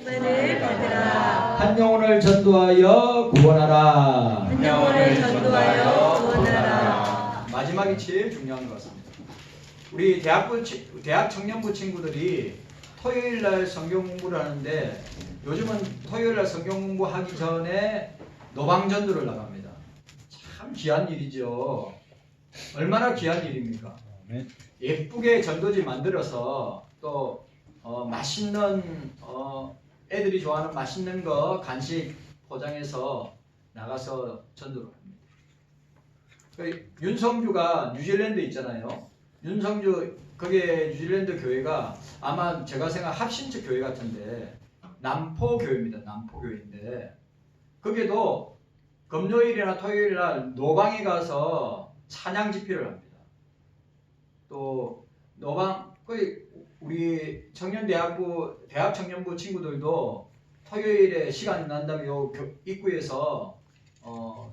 은혜를 받으라. 한 영혼을 전도하여 구원하라. 한 영혼을 전도하여 구원하라. 마지막이 제일 중요한 것 같습니다. 우리 대학 청년부 친구들이 토요일날 성경 공부를 하는데 요즘은 토요일날 성경 공부하기 전에 노방전도를 나갑니다. 참 귀한 일이죠. 얼마나 귀한 일입니까? 예쁘게 전도지 만들어서 또 맛있는 애들이 좋아하는 맛있는 거 간식 포장해서 나가서 전도를 합니다. 윤성주가 뉴질랜드 있잖아요. 윤성주 그게 뉴질랜드 교회가 아마 제가 생각 합신처 교회 같은데 남포교회입니다. 남포교회인데 거기도 금요일이나 토요일날 노방에 가서 찬양 집회를 합니다. 또 노방 우리 대학 청년부 친구들도 토요일에 시간 난다면 요 입구에서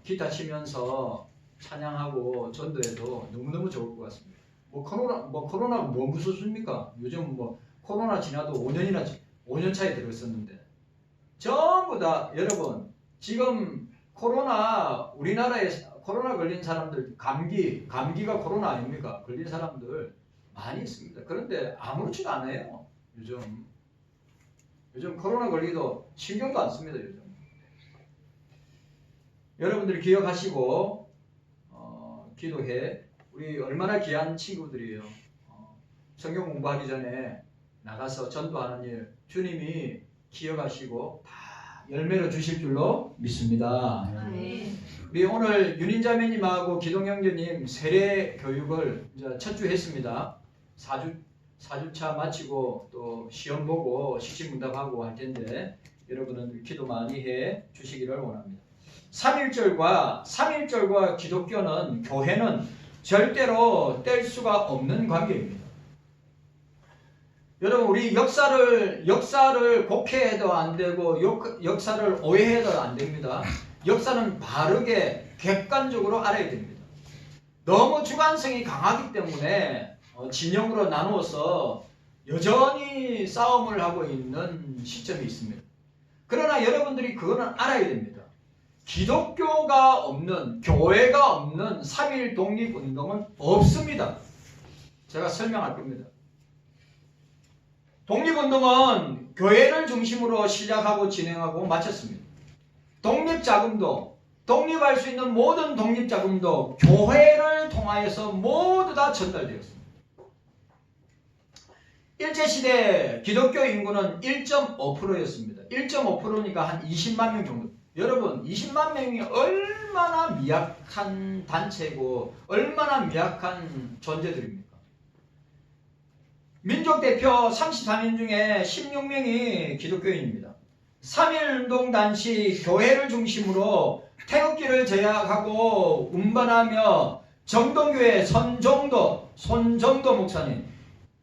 기타 치면서 찬양하고 전도해도 너무너무 좋을 것 같습니다. 코로나가 뭐 무섭습니까? 요즘 코로나 지나도 5년 차에 들어섰는데 전부 다 여러분 지금 우리나라에 코로나 걸린 사람들 감기가 코로나 아닙니까? 걸린 사람들 많이 있습니다. 그런데 아무렇지도 않아요. 요즘 코로나 걸리도 신경도 안 씁니다. 요즘 여러분들이 기억하시고 기도해. 우리 얼마나 귀한 친구들이에요. 성경 공부하기 전에 나가서 전도하는 일 주님이 기억하시고 다 열매로 주실 줄로 믿습니다. 우리 오늘 윤인자매님하고 기동형제님 세례 교육을 이제 첫 주 했습니다. 4주차 마치고 또 시험 보고 시침응답하고 할 텐데 여러분은 기도 많이 해 주시기를 원합니다. 3.1절과 기독교는 교회는 절대로 뗄 수가 없는 관계입니다. 여러분 우리 역사를 곡해해도 안 되고 역사를 오해해도 안 됩니다. 역사는 바르게 객관적으로 알아야 됩니다. 너무 주관성이 강하기 때문에 진영으로 나누어서 여전히 싸움을 하고 있는 시점이 있습니다. 그러나 여러분들이 그거는 알아야 됩니다. 기독교가 없는, 교회가 없는 3.1 독립운동은 없습니다. 제가 설명할 겁니다. 독립운동은 교회를 중심으로 시작하고 진행하고 마쳤습니다. 독립할 수 있는 모든 독립자금도 교회를 통하여서 모두 다 전달되었습니다. 일제시대 기독교 인구는 1.5%였습니다. 1.5%니까 한 20만 명 정도. 여러분 20만 명이 얼마나 미약한 단체고 얼마나 미약한 존재들입니까? 민족대표 33인 중에 16명이 기독교인입니다. 3.1운동 당시 교회를 중심으로 태극기를 제약하고 운반하며 정동교회 손정도 목사님,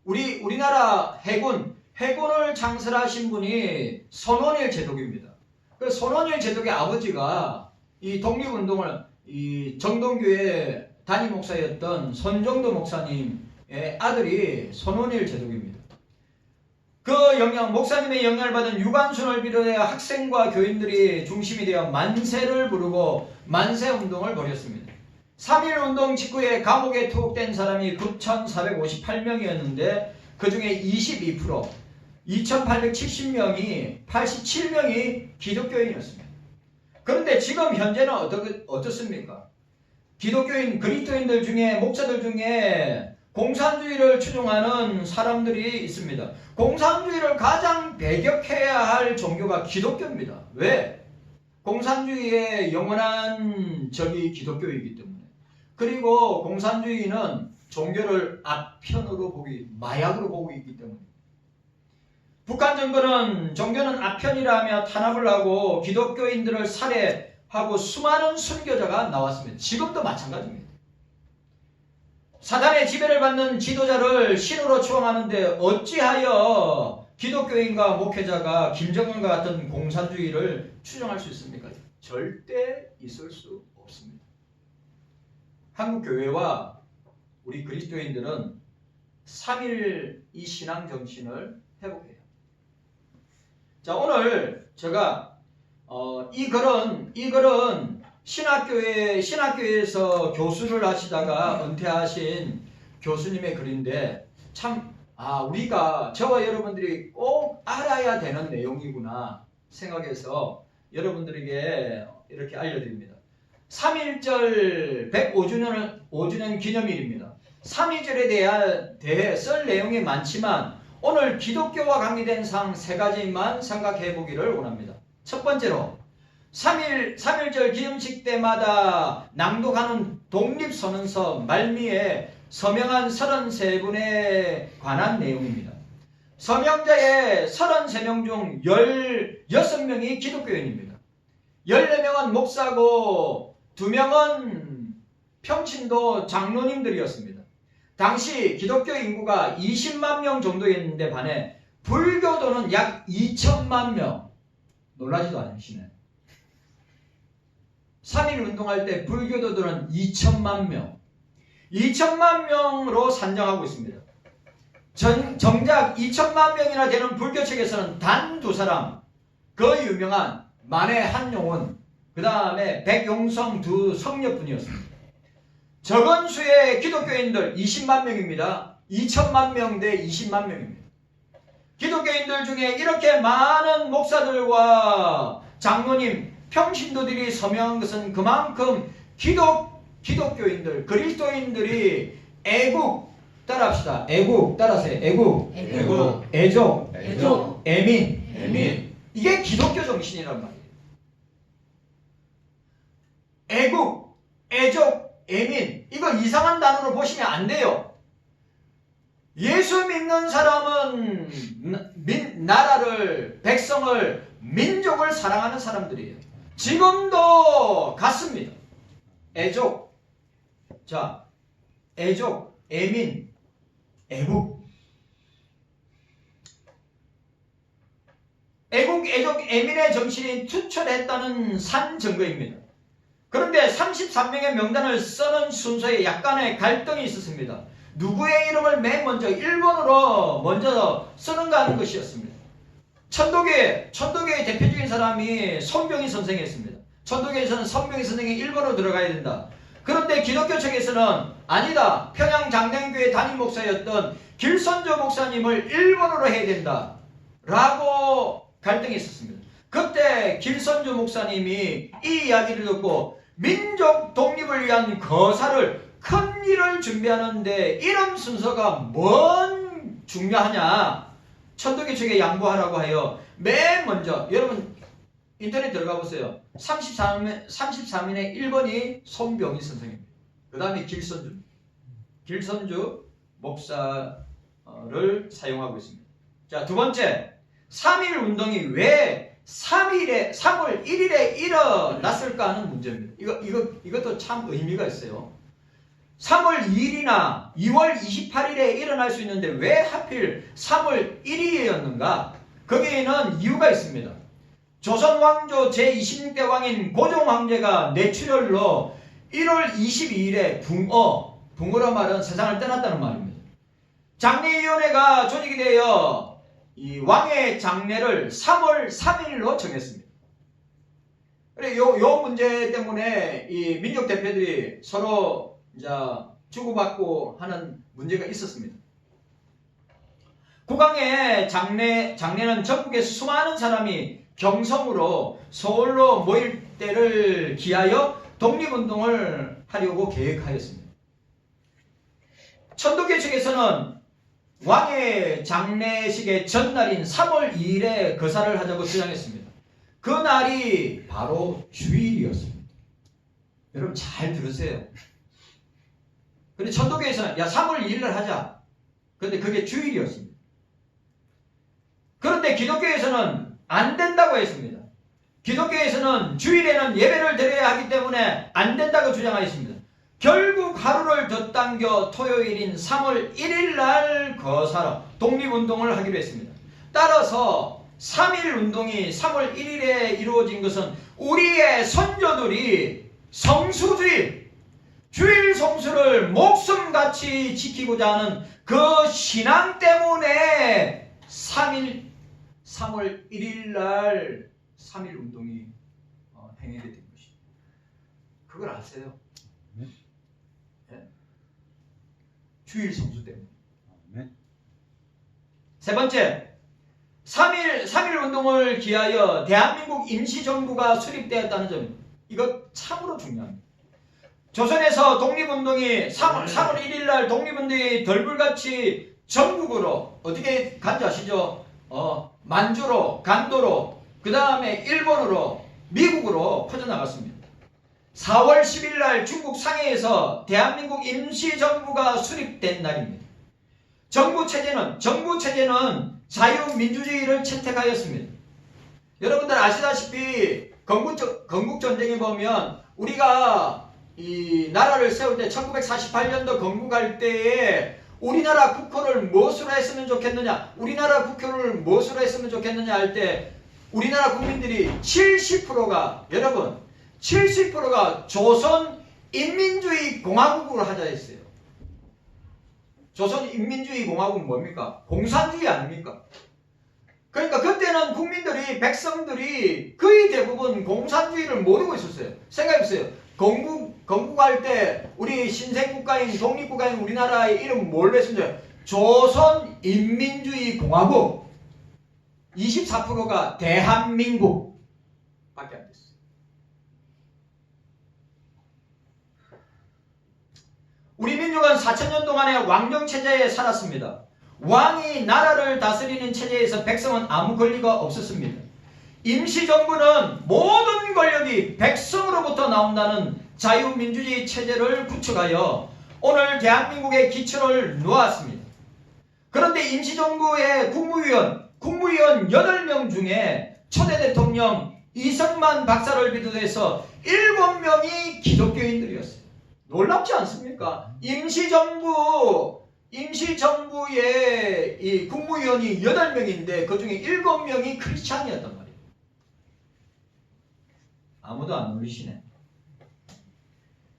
우리나라 해군을 창설하신 분이 손원일 제독입니다. 그 손원일 제독의 아버지가 이 독립운동을 이 정동교회 담임 목사였던 손정도 목사님의 아들이 손원일 제독입니다. 목사님의 영향을 받은 유관순을 비롯해 학생과 교인들이 중심이 되어 만세를 부르고 만세운동을 벌였습니다. 3.1운동 직후에 감옥에 투옥된 사람이 9,458명이었는데 그 중에 22% 2,870명이 87명이 기독교인이었습니다. 그런데 지금 현재는 어떻습니까? 기독교인 그리스도인들 중에 목사들 중에 공산주의를 추종하는 사람들이 있습니다. 공산주의를 가장 배격해야 할 종교가 기독교입니다. 왜? 공산주의의 영원한 적이 기독교이기 때문에. 그리고 공산주의는 종교를 마약으로 보고 있기 때문에. 북한 정부는 종교는 아편이라며 탄압을 하고 기독교인들을 살해하고 수많은 순교자가 나왔습니다. 지금도 마찬가지입니다. 사단의 지배를 받는 지도자를 신으로 추앙하는데 어찌하여 기독교인과 목회자가 김정은과 같은 공산주의를 추종할 수 있습니까? 절대 있을 수 없습니다. 한국 교회와 우리 그리스도인들은 3.1 이 신앙 정신을 회복해야 합니다. 자, 오늘 제가 이 글은 신학교에서 교수를 하시다가 은퇴하신 교수님의 글인데 참 우리가 저와 여러분들이 꼭 알아야 되는 내용이구나 생각해서 여러분들에게 이렇게 알려드립니다. 3.1절 105주년 기념일입니다. 3.1절에 대해 쓸 내용이 많지만 오늘 기독교와 관계된 사항 3가지만 생각해 보기를 원합니다. 첫 번째로 3.1절 기념식 때마다 낭독하는 독립선언서 말미에 서명한 33분에 관한 내용입니다. 서명자의 33명 중 16명이 기독교인입니다. 14명은 목사고 2명은 평신도 장로님들이었습니다. 당시 기독교 인구가 20만 명 정도였는데 반해 불교도는 약 2천만 명. 놀라지도 않으시네. 3.1 운동할 때 불교도들은 2천만 명. 2천만 명으로 산정하고 있습니다. 정작 2천만 명이나 되는 불교 측에서는 단 2사람, 그 유명한 만해 한용운, 그 다음에 백용성 2 성녀뿐이었습니다. 적은 수의 기독교인들 20만 명입니다. 2천만 명 대 20만 명입니다. 기독교인들 중에 이렇게 많은 목사들과 장로님, 평신도들이 서명한 것은 그만큼 기독교인들, 그리스도인들이 애국, 따라합시다. 애국, 따라하세요. 애국, 애족, 애민. 이게 기독교 정신이란 말이에요. 애국, 애족, 애민. 이거 이상한 단어로 보시면 안 돼요. 예수 믿는 사람은 나라를, 백성을, 민족을 사랑하는 사람들이에요. 지금도 같습니다. 애족. 자, 애족, 애민, 애국. 애국, 애족, 애민의 정신이 투철했다는 산 증거입니다. 그런데 33명의 명단을 쓰는 순서에 약간의 갈등이 있었습니다. 누구의 이름을 맨 먼저 1번으로 먼저 쓰는가 하는 것이었습니다. 천도교의 대표적인 사람이 손병희 선생이었습니다. 천도교에서는 손병희 선생이 1번으로 들어가야 된다. 그런데 기독교 측에서는 아니다. 평양 장량교회 담임 목사였던 길선조 목사님을 1번으로 해야 된다. 라고 갈등이 있었습니다. 그때 길선조 목사님이 이 이야기를 듣고 민족 독립을 위한 거사를 큰 일을 준비하는데 이런 순서가 뭔 중요하냐. 천도교 측에 양보하라고 하여 맨 먼저 여러분 인터넷 들어가 보세요. 33인의 1번이 손병희 선생입니다. 그 다음에 길선주 목사를 사용하고 있습니다. 자, 두 번째 3.1 운동이 왜 3월 1일에 일어났을까 하는 문제입니다. 이것도 참 의미가 있어요. 3월 2일이나 2월 28일에 일어날 수 있는데 왜 하필 3월 1일이었는가? 거기에는 이유가 있습니다. 조선 왕조 제26대 왕인 고종 황제가 뇌출혈로 1월 22일에 붕어라 말은 세상을 떠났다는 말입니다. 장례위원회가 조직이 되어 이 왕의 장례를 3월 3일로 정했습니다. 그래 요 문제 때문에 이 민족 대표들이 서로 이제 주고받고 하는 문제가 있었습니다. 국왕의 장례는 전국의 수많은 사람이 경성으로 서울로 모일 때를 기하여 독립운동을 하려고 계획하였습니다. 천도교 측에서는 왕의 장례식의 전날인 3월 2일에 거사를 하자고 주장했습니다. 그 날이 바로 주일이었습니다. 여러분 잘 들으세요. 근데 천도교에서는 3월 2일 날 하자. 근데 그게 주일이었습니다. 그런데 기독교에서는 안 된다고 했습니다. 기독교에서는 주일에는 예배를 드려야 하기 때문에 안 된다고 주장하였습니다. 결국 하루를 더 당겨 토요일인 3월 1일 날 거사로 독립운동을 하기로 했습니다. 따라서 3.1 운동이 3월 1일에 이루어진 것은 우리의 선조들이 성수주일, 주일 성수를 목숨같이 지키고자 하는 그 신앙 때문에 3.1 3월 1일 날 3.1 운동이 행해게 된 것입니다. 그걸 아세요? 네. 예? 주일 성수 때문에. 네. 세 번째, 3.1 운동을 기하여 대한민국 임시정부가 수립되었다는 점, 이거 참으로 중요합니다. 조선에서 독립운동이 3월 1일 날 독립운동이 덜불같이 전국으로 어떻게 간지 아시죠? 만주로, 간도로, 그 다음에 일본으로, 미국으로 퍼져나갔습니다. 4월 10일 날 중국 상해에서 대한민국 임시정부가 수립된 날입니다. 정부 체제는 자유민주주의를 채택하였습니다. 여러분들 아시다시피 건국전쟁에 보면 우리가 이 나라를 세울 때 1948년도 건국할 때에 우리나라 국호를 무엇으로 했으면 좋겠느냐, 우리나라 국호를 무엇으로 했으면 좋겠느냐 할 때 우리나라 국민들이 70%가 여러분 70%가 조선인민주의 공화국으로 하자 했어요. 조선인민주의 공화국은 뭡니까? 공산주의 아닙니까? 그러니까 그때는 국민들이, 백성들이 거의 대부분 공산주의를 모르고 있었어요. 생각해보세요. 건국할 때 우리 신생국가인 독립국가인 우리나라의 이름 뭘로 했습니까? 조선인민주의 공화국. 24%가 대한민국 밖에 안 됐어요. 우리 민족은 4,000년 동안의 왕정체제에 살았습니다. 왕이 나라를 다스리는 체제에서 백성은 아무 권리가 없었습니다. 임시정부는 모든 권력이 백성으로부터 나온다는 자유민주주의 체제를 구축하여 오늘 대한민국의 기초를 놓았습니다. 그런데 임시정부의 국무위원 8명 중에 초대 대통령 이승만 박사를 비롯해서 7명이 기독교인들이었어요. 놀랍지 않습니까? 임시정부의 이 국무위원이 8명인데 그 중에 7명이 크리스찬이었단 말이에요. 아무도 안 놀리시네.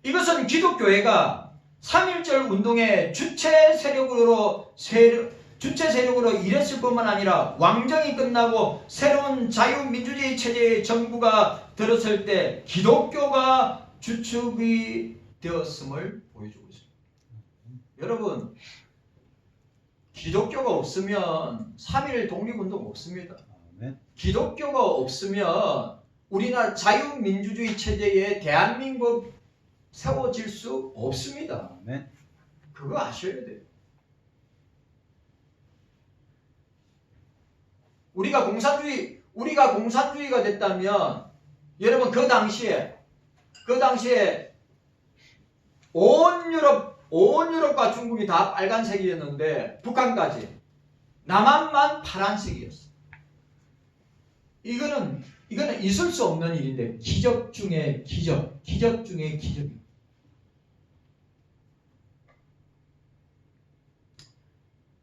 이것은 기독교회가 3.1절 운동의 주체 세력으로 일했을 뿐만 아니라 왕정이 끝나고 새로운 자유민주주의 체제의 정부가 들었을 때 기독교가 주축이 되었음을 보여주고 있습니다. 여러분, 기독교가 없으면 3.1 독립운동 없습니다. 기독교가 없으면 우리나라 자유민주주의 체제에 대한민국 세워질 수 없습니다. 그거 아셔야 돼요. 우리가 공산주의가 됐다면 여러분 그 당시에 온 유럽과 중국이 다 빨간색이었는데 북한까지 남한만 파란색이었어. 이거는 있을 수 없는 일인데 기적 중에 기적 중에 기적입니다.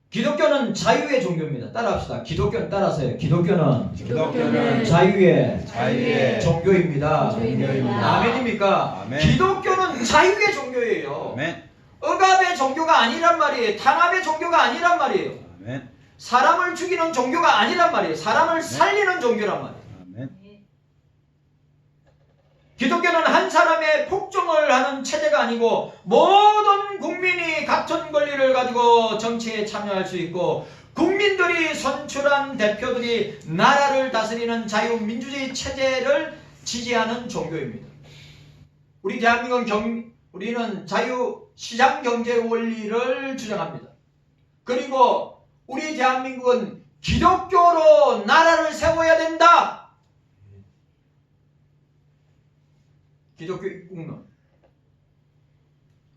기독교는 자유의 종교입니다. 따라합시다. 기독교는 따라서요. 기독교는 자유의 종교입니다. 아멘입니까? 아멘. 기독교는 자유의 종교예요. 아멘. 억압의 종교가 아니란 말이에요. 탄압의 종교가 아니란 말이에요. 아멘. 사람을 죽이는 종교가 아니란 말이에요. 사람을 살리는 종교란 말이에요. 아멘. 기독교는 한 사람의 폭정을 하는 체제가 아니고 모든 국민이 같은 권리를 가지고 정치에 참여할 수 있고 국민들이 선출한 대표들이 나라를 다스리는 자유민주주의 체제를 지지하는 종교입니다. 우리 우리는 자유시장경제 원리를 주장합니다. 그리고 우리 대한민국은 기독교로 나라를 세워야 된다. 기독교 입국론.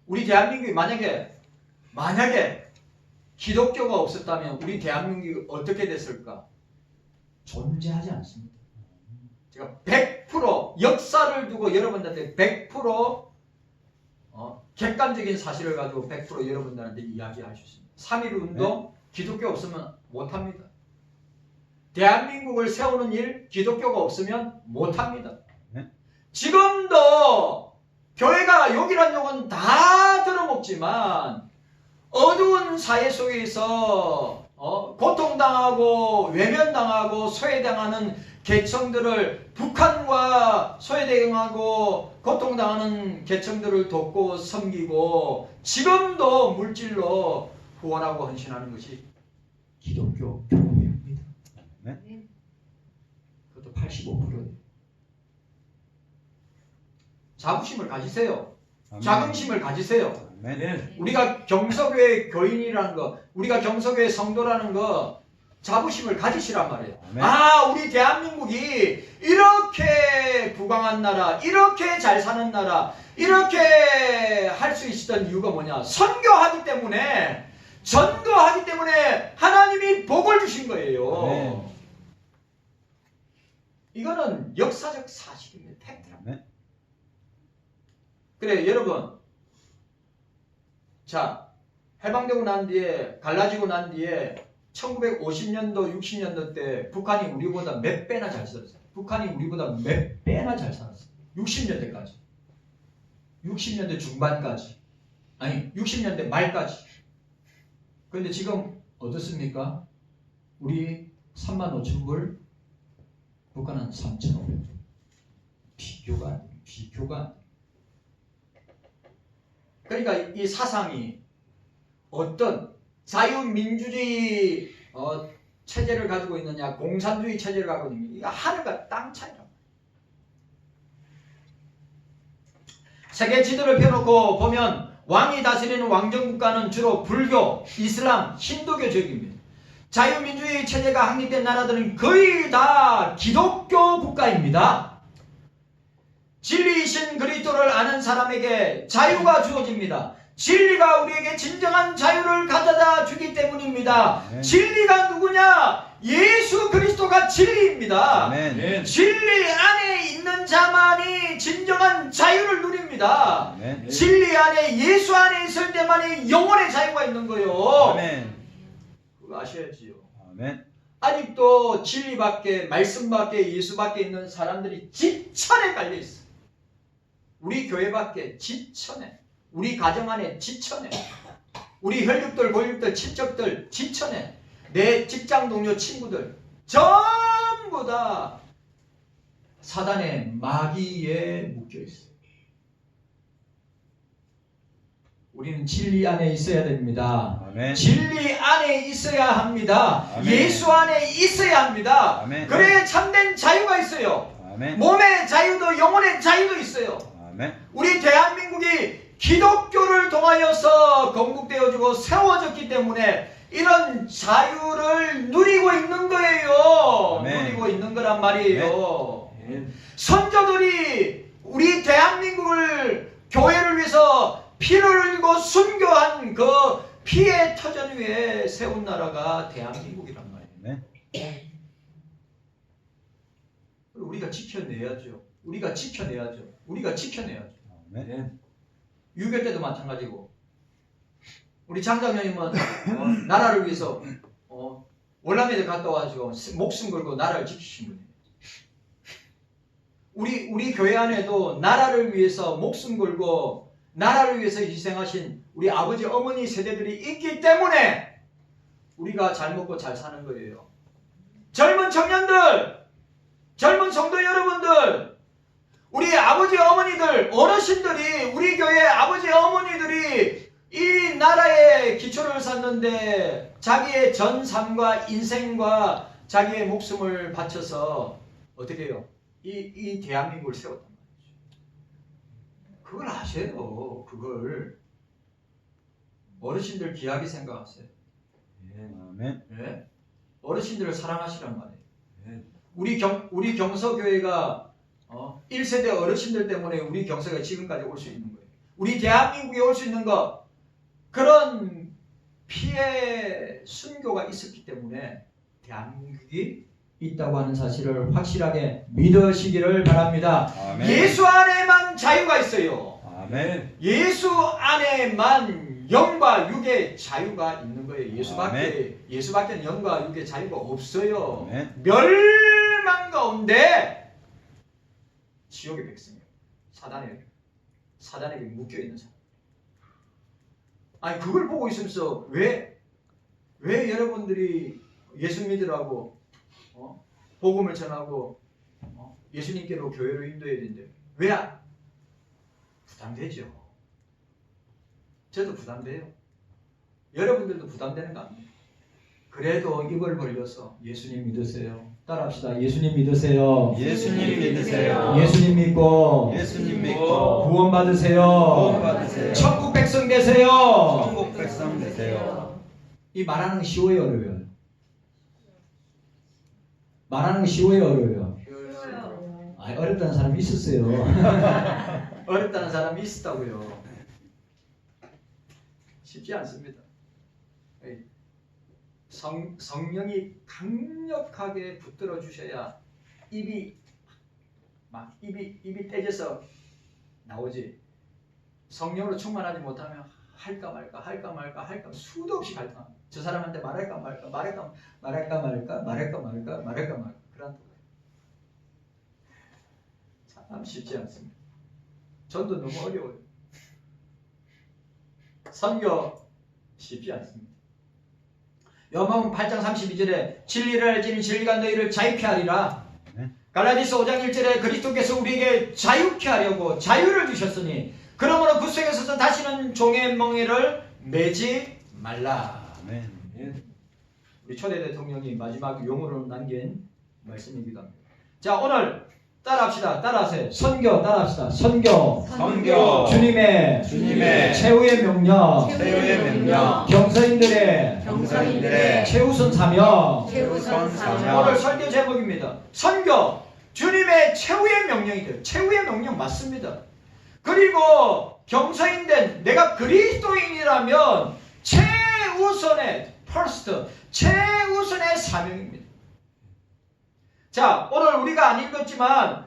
우리 대한민국이 만약에 기독교가 없었다면 우리 대한민국이 어떻게 됐을까? 존재하지 않습니다. 제가 100% 역사를 두고 여러분들한테 100% 객관적인 사실을 가지고 100% 여러분들한테 이야기할 수 있습니다. 3.1 운동 기독교 없으면 못합니다. 대한민국을 세우는 일 기독교가 없으면 못합니다. 지금도 교회가 욕이란 욕은 다 들어먹지만 어두운 사회 속에서 고통당하고 외면당하고 소외당하는 계층들을 북한과 소외당하고 고통당하는 계층들을 돕고 섬기고 지금도 물질로 후원하고 헌신하는 것이 기독교 교회입니다. 아멘. 그것도 85%예요. 자부심을 가지세요. 아멘. 자긍심을 가지세요. 아멘. 우리가 경서교회 교인이라는 거, 우리가 경서교회 성도라는 거 자부심을 가지시란 말이에요. 아멘. 아, 우리 대한민국이 이렇게 부강한 나라, 이렇게 잘 사는 나라, 이렇게 할 수 있었던 이유가 뭐냐? 선교하기 때문에, 전도하기 때문에 하나님이 복을 주신 거예요. 아멘. 이거는 역사적 사실입니다. 팩트랍니다. 아멘. 그래, 여러분. 자, 해방되고 난 뒤에, 갈라지고 난 뒤에 1950년도, 60년도 때 북한이 우리보다 몇 배나 잘 살았어요. 북한이 우리보다 몇 배나 잘 살았어요. 60년대까지. 60년대 중반까지. 아니, 60년대 말까지. 그런데 지금 어떻습니까? 우리 35,000불, 북한은 3,500불. 비교가 안 돼요. 비교가 안 돼요. 그러니까 이 사상이 어떤 자유민주주의 체제를 가지고 있느냐, 공산주의 체제를 가지고 있느냐, 이거 하늘과 땅 차이다. 세계 지도를 펴놓고 보면 왕이 다스리는 왕정국가는 주로 불교, 이슬람, 힌두교 지역입니다. 자유민주주의 체제가 확립된 나라들은 거의 다 기독교 국가입니다. 진리이신 그리스도를 아는 사람에게 자유가 주어집니다. 진리가 우리에게 진정한 자유를 가져다 주기 때문입니다. 아멘. 진리가 누구냐? 예수 그리스도가 진리입니다. 아멘. 진리 안에 있는 자만이 진정한 자유를 누립니다. 아멘. 진리 안에, 예수 안에 있을 때만이 영혼의 자유가 있는 거예요. 아멘. 그거 아셔야지요. 아멘. 아직도 진리밖에, 말씀밖에, 예수밖에 있는 사람들이 지천에 깔려 있어. 우리 교회밖에 지천에, 우리 가정 안에 지천에, 우리 혈육들, 고육들, 친척들 지천에, 내 직장 동료 친구들 전부 다 사단의 마귀에 묶여 있어요. 우리는 진리 안에 있어야 됩니다. 아멘. 진리 안에 있어야 합니다. 아멘. 예수 안에 있어야 합니다. 아멘. 그래야 참된 자유가 있어요. 아멘. 몸의 자유도 영혼의 자유도 있어요. 아멘. 우리 대한민국이 기독교를 통하여서 건국되어지고 세워졌기 때문에 이런 자유를 누리고 있는 거예요. 아멘. 누리고 있는 거란 말이에요. 선조들이 우리 대한민국을 교회를 위해서 피를 흘리고 순교한 그 피의 터전 위에 세운 나라가 대한민국이란 말이에요. 아멘. 우리가 지켜내야죠. 우리가 지켜내야죠. 우리가 지켜내야죠. 아멘. 6.25 때도 마찬가지고 우리 장장님은 나라를 위해서 월남에도 갔다 와가지고 목숨 걸고 나라를 지키신 분이에요. 우리 교회 안에도 나라를 위해서 목숨 걸고 나라를 위해서 희생하신 우리 아버지 어머니 세대들이 있기 때문에 우리가 잘 먹고 잘 사는 거예요. 젊은 청년들, 젊은 성도 여러분들, 우리 아버지 어머니들, 어르신들이, 우리 교회 아버지 어머니들이 이 나라의 기초를 쌓는데 자기의 전 삶과 인생과 자기의 목숨을 바쳐서 어떻게 해요? 이 대한민국을 세웠단 말이죠. 그걸 아세요. 그걸 어르신들 귀하게 생각하세요. 아멘. 네? 어르신들을 사랑하시란 말이에요. 우리 경서교회가 1세대 어르신들 때문에 우리 경서가 지금까지 올 수 있는 거예요. 우리 대한민국에 올 수 있는 것, 그런 피의 순교가 있었기 때문에 대한민국이 있다고 하는 사실을 확실하게 믿으시기를 바랍니다. 아멘. 예수 안에만 자유가 있어요. 아멘. 예수 안에만 영과 육의 자유가 있는 거예요. 예수밖에는 영과 육의 자유가 없어요. 아멘. 멸망 가운데 지옥의 백성이에요. 사단에게 묶여 있는 사람. 아니 그걸 보고 있으면서 왜 왜 여러분들이 예수 믿으라고 복음을 전하고 예수님께로 교회로 인도해야 된대요? 왜? 부담되죠. 저도 부담돼요. 여러분들도 부담되는 거 아니에요? 그래도 입을 벌려서 예수님 믿으세요. 따라합시다. 예수님 믿으세요. 예수님 믿으세요. 예수님 믿고 예수님 믿고 구원 받으세요. 구원 받으세요. 천국 백성 되세요. 천국 백성 되세요. 이 말하는 거 쉬워요, 어려워요? 말하는 거 쉬워요, 어려워요? 쉬워요. 아, 어렵다는 사람이 있었어요. 어렵다는 사람이 있었다고요. 쉽지 않습니다. 성령이 강력하게 붙들어 주셔야 입이 떼져서 나오지. 성령으로 충만하지 못하면 할까 말까 수도 없이 갈등합니다. 저 사람한테 말할까 말까 그런 참 쉽지 않습니다. 전도 너무 어려워요. 선교 쉽지 않습니다. 요한복음 8장 32절에 진리를 알지니 진리가 너희를 자유케 하리라. 갈라디아서 5장 1절에 그리스도께서 우리에게 자유케 하려고 자유를 주셨으니 그러므로 그 속에 서서 다시는 종의 멍에를 매지 말라. 아멘. 우리 초대 대통령이 마지막 용어로 남긴 말씀이기도 합니다. 자, 오늘 따라합시다. 따라하세요. 선교 따라합시다. 선교. 선교. 주님의 최후의 명령. 최후의 명령. 경서인들의 최우선 사명. 최우선 사명. 오늘 설교 제목입니다. 선교. 주님의 최후의 명령이래요. 최후의 명령 맞습니다. 그리고 경서인된 내가 그리스도인이라면 최우선의 최우선의 사명입니다. 자, 오늘 우리가 안 읽었지만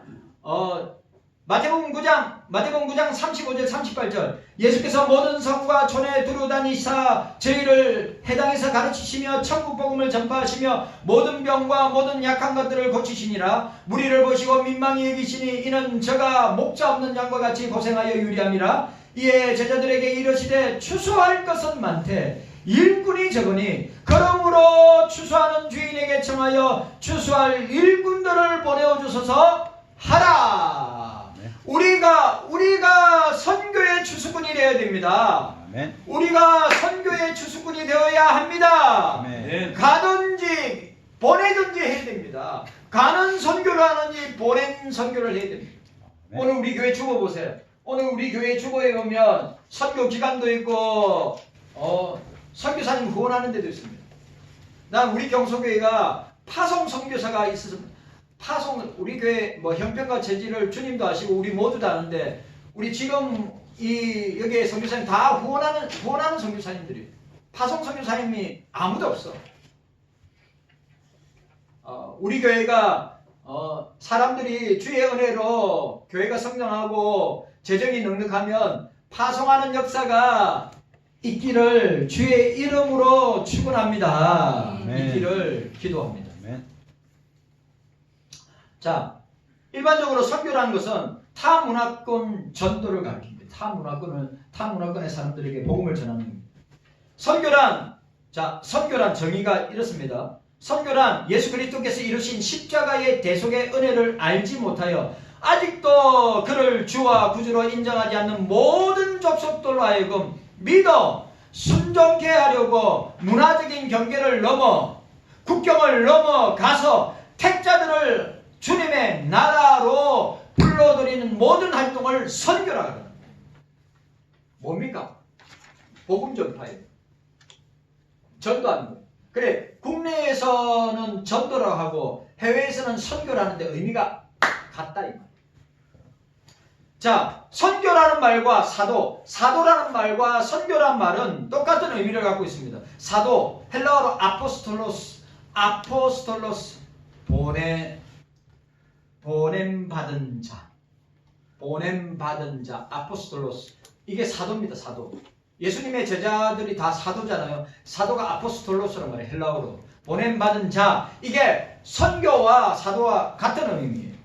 마태복음 9장 35절 38절 예수께서 모든 성과 촌에 두루 다니사 저희를 해당에서 가르치시며 천국 복음을 전파하시며 모든 병과 모든 약한 것들을 고치시니라. 무리를 보시고 민망히 여기시니 이는 저가 목자 없는 양과 같이 고생하여 유리함이라. 이에 제자들에게 이르시되 추수할 것은 많되 일꾼이 적으니 그러므로 추수하는 주인에게 청하여 추수할 일꾼들을 보내어 주소서 하라. 네. 우리가 선교의 추수꾼이 되어야 됩니다. 아멘. 우리가 선교의 추수꾼이 되어야 합니다. 아멘. 가든지 보내든지 해야 됩니다. 가는 선교를 하는지 보낸 선교를 해야 됩니다. 네. 오늘 우리 교회 주보 보세요. 오늘 우리 교회 주보에 보면 선교 기간도 있고 선교사님 후원하는 데도 있습니다. 난 우리 경소교회가 파송 선교사가 있어서 우리 교회 형편과 체질을 주님도 아시고 우리 모두 다 아는데 우리 지금 여기에 선교사님 다 후원하는 선교사님들이 파송 선교사님이 아무도 없어. 우리 교회가 사람들이 주의 은혜로 교회가 성장하고 재정이 넉넉하면 파송하는 역사가 있기를 주의 이름으로 축원합니다. 아멘. 있기를 기도합니다. 아멘. 자, 일반적으로 선교라는 것은 타 문화권 전도를 가리킵니다. 타 문화권의 사람들에게 복음을 전하는 겁니다. 선교란 정의가 이렇습니다. 선교란 예수 그리스도께서 이루신 십자가의 대속의 은혜를 알지 못하여 아직도 그를 주와 구주로 인정하지 않는 모든 족속들로 하여금 믿어 순종케 하려고 문화적인 경계를 넘어 국경을 넘어 가서 택자들을 주님의 나라로 불러들이는 모든 활동을 선교라 합니다. 뭡니까? 복음 전파예요. 전도하는 거예요. 그래, 국내에서는 전도라고 하고 해외에서는 선교라는데 의미가 같다 이 말이에요. 자, 선교라는 말과 사도라는 말과 선교라는 말은 똑같은 의미를 갖고 있습니다. 사도, 헬라어로 아포스톨로스, 보냄받은 자, 아포스톨로스. 이게 사도입니다, 사도. 예수님의 제자들이 다 사도잖아요. 사도가 아포스톨로스란 말이에요, 헬라어로. 보냄받은 자, 이게 선교와 사도와 같은 의미예요.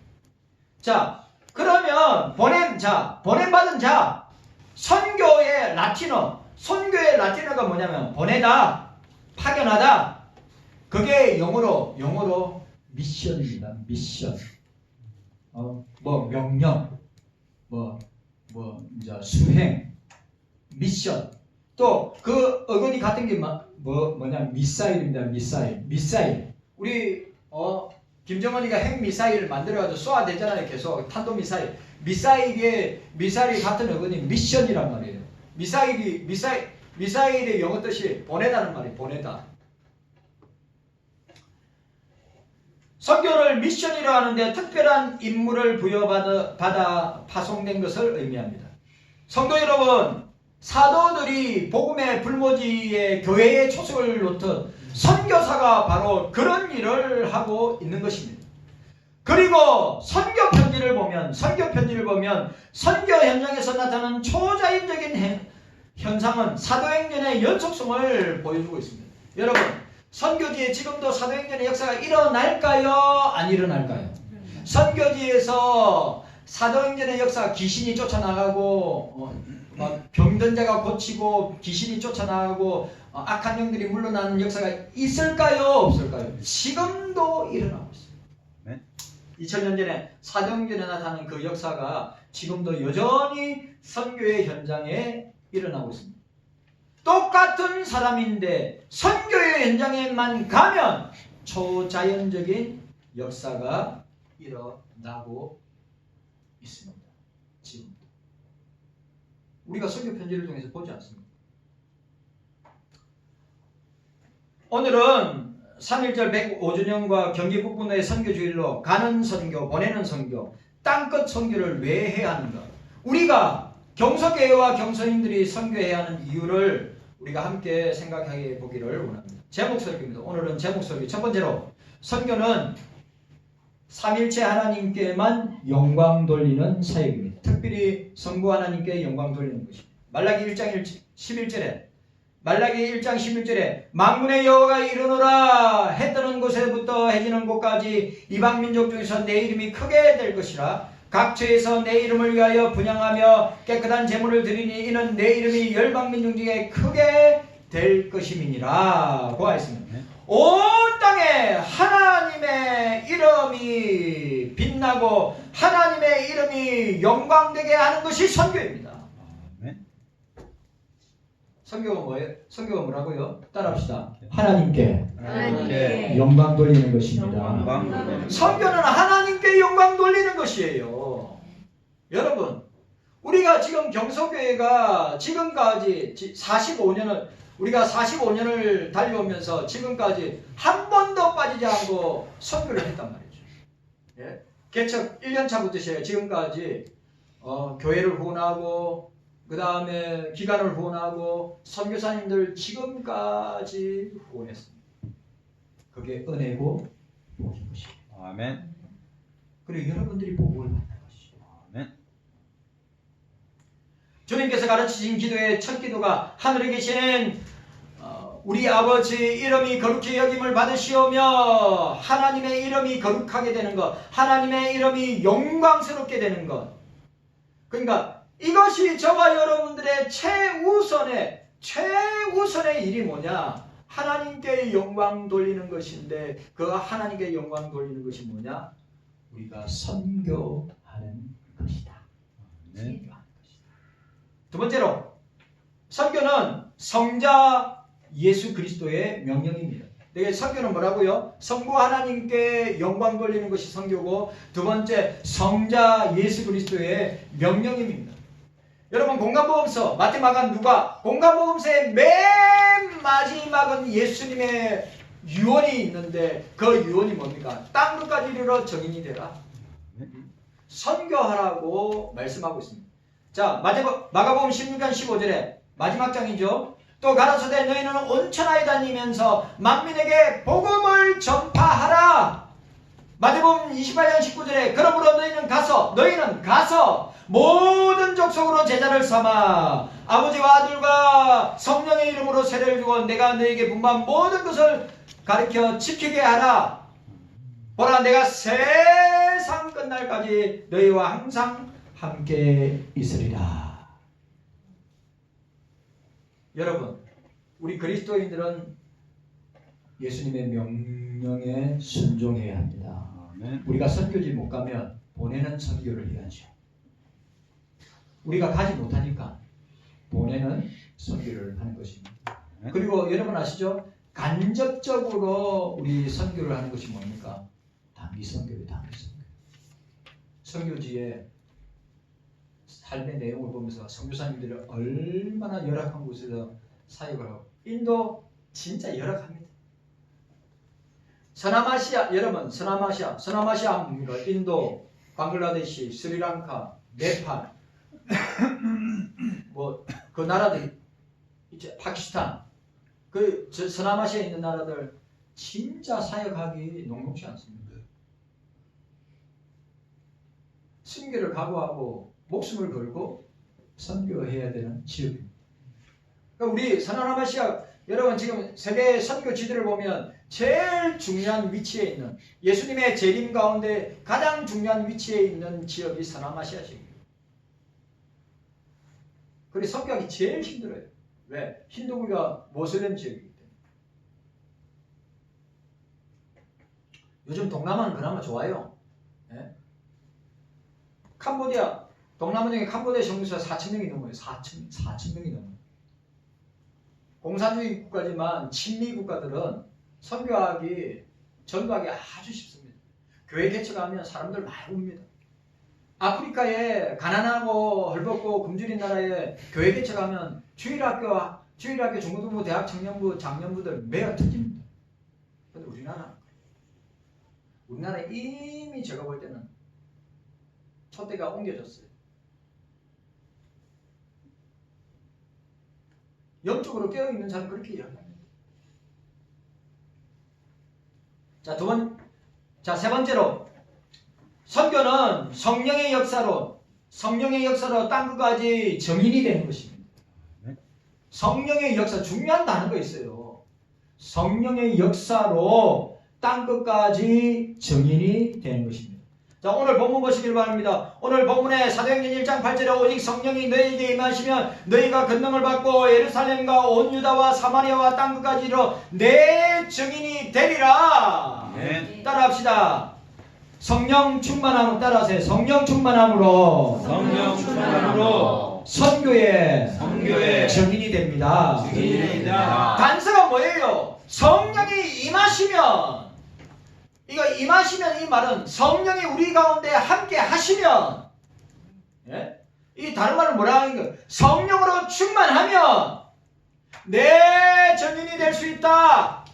자, 그러면 보냄받은 자, 선교의 라틴어가 뭐냐면 보내다, 파견하다. 그게 영어로 미션입니다. 미션. 뭐 명령, 이제 수행, 미션. 또 그 어근이 같은 게 뭐냐 미사일입니다. 미사일. 우리 김정은이가 핵 미사일을 만들어가지고 쏘아 대잖아요. 계속 탄도 미사일. 미사일이 같은 어근이 미션이란 말이에요. 미사일의 영어 뜻이 보내다는 말이에요. 보내다. 선교를 미션이라 하는데 특별한 임무를 부여받아 파송된 것을 의미합니다. 성도 여러분, 사도들이 복음의 불모지에 교회에 초석을 놓던 선교사가 바로 그런 일을 하고 있는 것입니다. 그리고 선교 편지를 보면 선교 현장에서 나타나는 초자연적인 현상은 사도행전의 연속성을 보여주고 있습니다. 여러분, 선교지에 지금도 사도행전의 역사가 일어날까요? 안 일어날까요? 선교지에서 사도행전의 역사가 귀신이 쫓아나가고 병든 자가 고치고 귀신이 쫓아나가고 악한 영들이 물러나는 역사가 있을까요? 없을까요? 지금도 일어나고 있습니다. 네? 2000년 전에 사도행전에 나타나는 그 역사가 지금도 여전히 선교의 현장에 일어나고 있습니다. 똑같은 사람인데 선교의 현장에만 가면 초자연적인 역사가 일어나고 있습니다. 지금 우리가 선교 편지를 통해서 보지 않습니다. 오늘은 3.1절 105주년과 경기 북부의 선교주일로 가는 선교, 보내는 선교, 땅끝 선교를 왜 해야 하는가? 우리가 경서교회와 경서인들이 선교해야 하는 이유를 우리가 함께 생각해 보기를 원합니다. 제목 설교입니다. 오늘은 제목 설교. 첫 번째로 선교는 삼일체 하나님께만 영광 돌리는 사역입니다. 특별히 성부 하나님께 영광 돌리는 것입니다. 말라기 1장 11절에 만군의 여호와가 이르노라 해 뜨는 곳에부터 해 지는 곳까지 이방 민족 중에서 내 이름이 크게 될 것이라 각 처에서 내 이름을 위하여 분향하며 깨끗한 제물을 드리니 이는 내 이름이 열방 민족 중에 크게 될 것임이니라 고하였습니다. 온 땅에 하나님의 이름이 빛나고 하나님의 이름이 영광되게 하는 것이 선교입니다. 선교가 뭐예요? 선교가 뭐라고요? 따라합시다. 하나님께 영광 돌리는 것입니다. 선교는 하나님께 영광 돌리는 것이에요. 여러분, 우리가 지금 경서교회가 지금까지 45년을 달려오면서 지금까지 한 번도 빠지지 않고 선교를 했단 말이죠. 예? 개척 1년차부터 지금까지 교회를 후원하고 그 다음에 기관을 후원하고 선교사님들 지금까지 후원했습니다. 그게 은혜고 복인 것입니다. 아멘. 그리고 여러분들이 복을 받는 것이죠. 아멘. 주님께서 가르치신 기도의 첫 기도가 하늘에 계신 우리 아버지 이름이 거룩히 여김을 받으시오며 하나님의 이름이 거룩하게 되는 것, 하나님의 이름이 영광스럽게 되는 것. 그러니까 이것이 저와 여러분들의 최우선의 일이 뭐냐? 하나님께 영광 돌리는 것인데 그 하나님께 영광 돌리는 것이 뭐냐? 우리가 선교하는 것이다. 네. 두 번째로 선교는 성자 예수 그리스도의 명령입니다. 선교는 뭐라고요? 성부 하나님께 영광 돌리는 것이 선교고 두 번째 성자 예수 그리스도의 명령입니다. 여러분 공간복음서 마태 마가 누가 공간복음서의 맨 마지막은 예수님의 유언이 있는데 그 유언이 뭡니까? 땅끝까지 이르러 정인이 되라. 선교하라고 말씀하고 있습니다. 자, 마가복음 16장 15절에 마지막 장이죠. 또 가라사대 너희는 온 천하에 다니면서 만민에게 복음을 전파하라. 마태복음 28장 19절에 그러므로 너희는 가서 모든 족속으로 제자를 삼아 아버지와 아들과 성령의 이름으로 세례를 주고 내가 너희에게 분부한 모든 것을 가르쳐 지키게 하라. 보라 내가 세상 끝날까지 너희와 항상 함께 있으리라. 여러분, 우리 그리스도인들은 예수님의 명령에 순종해야 합니다. 아멘. 우리가 선교지 못 가면 보내는 선교를 해야죠. 우리가 가지 못하니까 보내는 선교를 하는 것입니다. 그리고 여러분 아시죠? 간접적으로 우리 선교를 하는 것이 뭡니까? 단기 선교예요. 단기 선교. 선교지의 삶의 내용을 보면서 선교사님들이 얼마나 열악한 곳에서 사역을 하고, 인도 진짜 열악합니다. 서남아시아, 여러분 서남아시아 뭡니까? 인도, 방글라데시, 스리랑카, 네팔, 뭐 그 나라들, 이제 파키스탄, 그 서남아시아에 있는 나라들 진짜 사역하기 녹록지 않습니다. 순교를 각오하고 목숨을 걸고 선교해야 되는 지역입니다. 그러니까 우리 서남아시아, 여러분 지금 세계 선교 지도를 보면 제일 중요한 위치에 있는, 예수님의 재림 가운데 가장 중요한 위치에 있는 지역이 서남아시아 지역입니다. 그리고 선교하기 제일 힘들어요. 왜? 힌두교가 모슬렘 지역이기 때문에. 요즘 동남아는 그나마 좋아요. 예? 캄보디아, 동남아 중에 캄보디아 정부수가 4,000명이 넘어요. 4,000명이 넘어요. 공산주의 국가지만 친미 국가들은 선교하기, 전도하기 아주 쉽습니다. 교회 개척하면 사람들 많이 옵니다. 아프리카에 가난하고 헐벗고 굶주린 나라에 교회 개척하면 주일학교, 중고등부, 대학 청년부, 장년부들 매어 터집니다. 근데 우리나라 이미 제가 볼 때는 촛대가 옮겨졌어요. 영적으로 깨어있는 사람은 그렇게 이야기합니다. 세 번째로, 선교는 성령의 역사로 땅 끝까지 정인이 되는 것입니다. 성령의 역사, 중요한 단어가 있어요. 성령의 역사로 땅 끝까지 정인이 되는 것입니다. 자, 오늘 본문 보시길 바랍니다. 오늘 본문에 사도행전 1장 8절에 오직 성령이 너희에게 임하시면 너희가 권능을 받고 예루살렘과 온 유다와 사마리아와 땅 끝까지 이르러 내 증인이 되리라. 네. 따라합시다. 성령 충만함으로, 따라하세요. 성령 충만함으로 선교의 증인이 됩니다. 단서가 뭐예요? 성령이 임하시면, 이거 임하시면, 이 말은 성령이 우리 가운데 함께 하시면, 예? 이 다른 말은 뭐라 하는 거예요? 성령으로 충만하면 내 증인이 될 수 있다.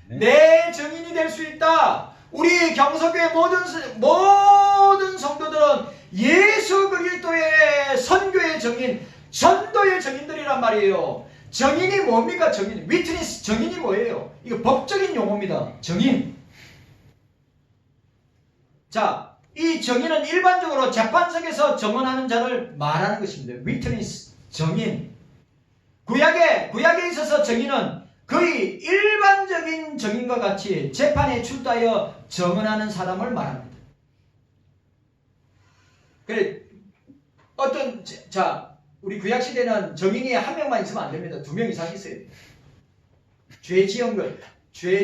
내 증인이 될 수 있다. 우리 경서교회 모든 성도들은 예수 그리스도의 선교의 증인, 전도의 증인들이란 말이에요. 증인이 뭡니까? 증인, 위트니스, 증인이 뭐예요? 이거 법적인 용어입니다. 증인. 자, 이 증인은 일반적으로 재판석에서 증언하는 자를 말하는 것입니다. 위트니스, 증인. 구약에 있어서 증인은 거의 일반적인 증인과 같이 재판에 출두하여 증언하는 사람을 말합니다. 그래, 우리 구약시대는 증인이 한 명만 있으면 안 됩니다. 2명 이상 있어야 돼요. 죄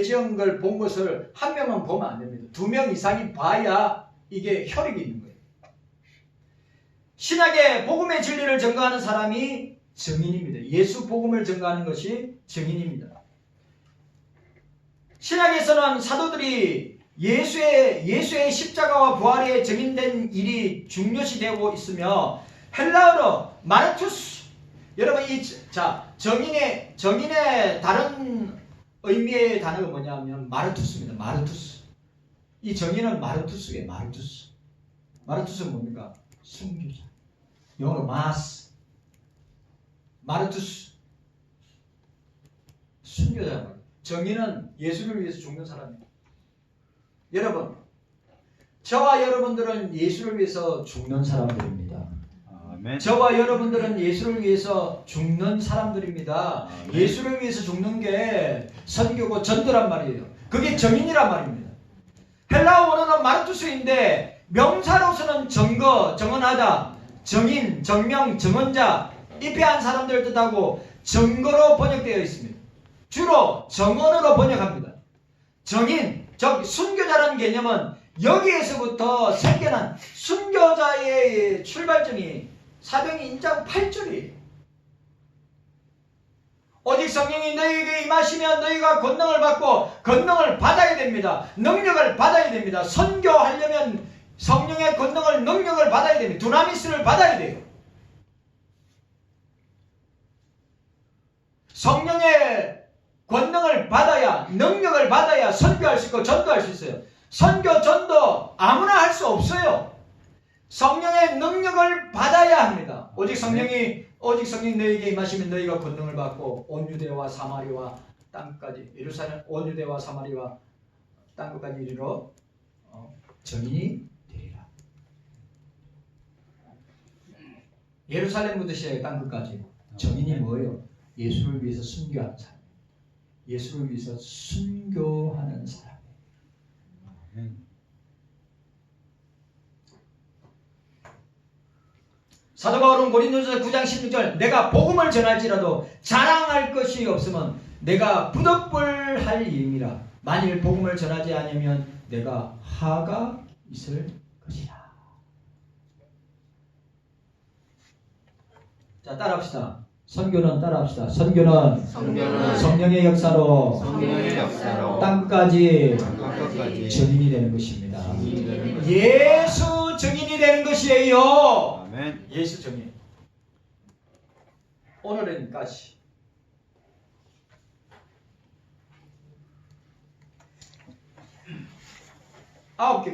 지은 걸 본 것을 한 명은 보면 안 됩니다. 2명 이상이 봐야 이게 혈육이 있는 거예요. 신약의 복음의 진리를 증거하는 사람이 증인입니다. 예수 복음을 증거하는 것이 증인입니다. 신약에서는 사도들이 예수의 십자가와 부활에 증인된 일이 중요시되고 있으며, 헬라어로 마르투스, 여러분 정인의 다른 의미의 단어가 뭐냐면 마르투스입니다. 마르투스. 이 정인은 마르투스예요. 마르투스는 뭡니까? 순교자. 영어로 마르투스. 순교자. 정인은 예수를 위해서 죽는 사람이에요. 여러분, 저와 여러분들은 예수를 위해서 죽는 사람들입니다. 아멘. 저와 여러분들은 예수를 위해서 죽는 사람들입니다. 아멘. 예수를 위해서 죽는 게 선교고 전도란 말이에요. 그게 정인이란 말입니다. 헬라어 원어는 마르투스인데 명사로서는 증언하다, 증인, 증명, 증언자, 입회한 사람들을 뜻하고 증거로 번역되어 있습니다. 주로 정언으로 번역합니다. 정인, 즉 순교자라는 개념은 여기에서부터 생겨난 순교자의 출발점이 사도행전 1장 8절이에요. 오직 성령이 너희에게 임하시면 너희가 권능을 받고 권능을 받아야 됩니다. 능력을 받아야 됩니다. 선교하려면 성령의 권능을 능력을 받아야 됩니다. 두나미스를 받아야 돼요. 성령의 권능을 받아야 능력을 받아야 선교할 수 있고 전도할 수 있어요. 선교 전도 아무나 할 수 없어요. 성령의 능력을 받아야 합니다. 오직 성령이 너희에게 임하시면 너희가 권능을 받고 온 유대와 사마리와 땅까지 예루살렘 온 유대와 사마리와 땅끝까지 이르러 증인이 되리라. 예루살렘부터 시작해 땅끝까지 증인이 뭐예요? 예수를 위해서 순교하는 사람. 예수를 위해서 순교하는 사람. 사도 바울은 고린도전서 9장 16절 내가 복음을 전할지라도 자랑할 것이 없으면 내가 부득불할 일임이라. 만일 복음을 전하지 않으면 내가 하가 있을 것이라. 자, 따라합시다. 선교는 따라합시다. 선교는 성령의 역사로 땅끝까지 증인이 되는 것입니다. 예수 증인이 되는 것이에요. 아멘. 예수 증인. 오늘은까지. 9개.